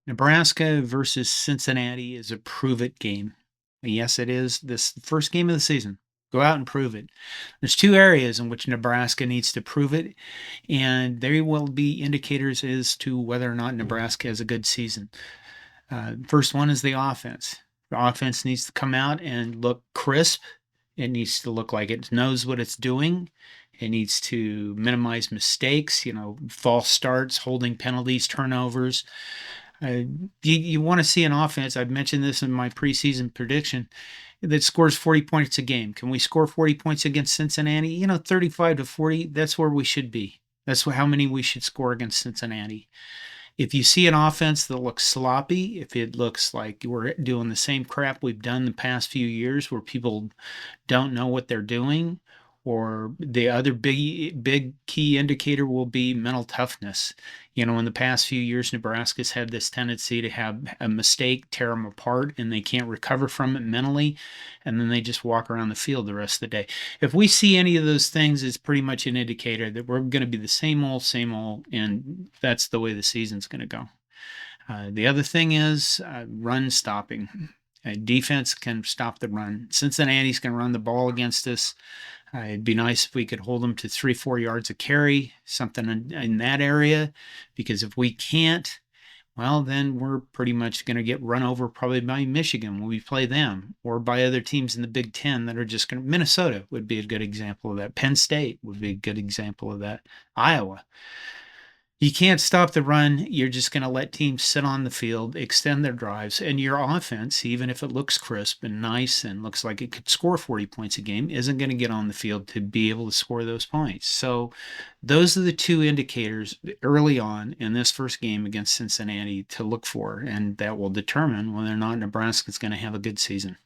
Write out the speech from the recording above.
Nebraska versus Cincinnati is a prove it game. Yes, it is. This first game of the season. Go out and prove it. There's two areas in which Nebraska needs to prove it, and there will be indicators as to whether or not Nebraska has a good season. First one is the offense. The offense needs to come out and look crisp. It needs to look like it knows what it's doing. It needs to minimize mistakes, false starts, holding penalties, turnovers. You want to see an offense. I've mentioned this in my preseason prediction that scores 40 points a game. Can we score 40 points against Cincinnati? 35 to 40, that's where we should be. That's how many we should score against Cincinnati. If you see an offense that looks sloppy, if it looks like we're doing the same crap we've done the past few years where people don't know what they're doing, or the other big key indicator will be mental toughness. In the past few years, Nebraska's had this tendency to have a mistake tear them apart and they can't recover from it mentally, and then they just walk around the field the rest of the day. If we see any of those things, it's pretty much an indicator that we're going to be the same old, and that's the way the season's going to go. The other thing is run stopping. Defense can stop the run. Cincinnati's going to run the ball against us. It'd be nice if we could hold them to 3-4 yards of carry, something in that area, because if we can't, well, then we're pretty much going to get run over probably by Michigan when we play them, or by other teams in the Big Ten that are just going to. Minnesota would be a good example of that. Penn State would be a good example of that. Iowa. You can't stop the run. You're just going to let teams sit on the field, extend their drives, and your offense, even if it looks crisp and nice and looks like it could score 40 points a game, isn't going to get on the field to be able to score those points. So those are the two indicators early on in this first game against Cincinnati to look for, and that will determine whether or not Nebraska is going to have a good season.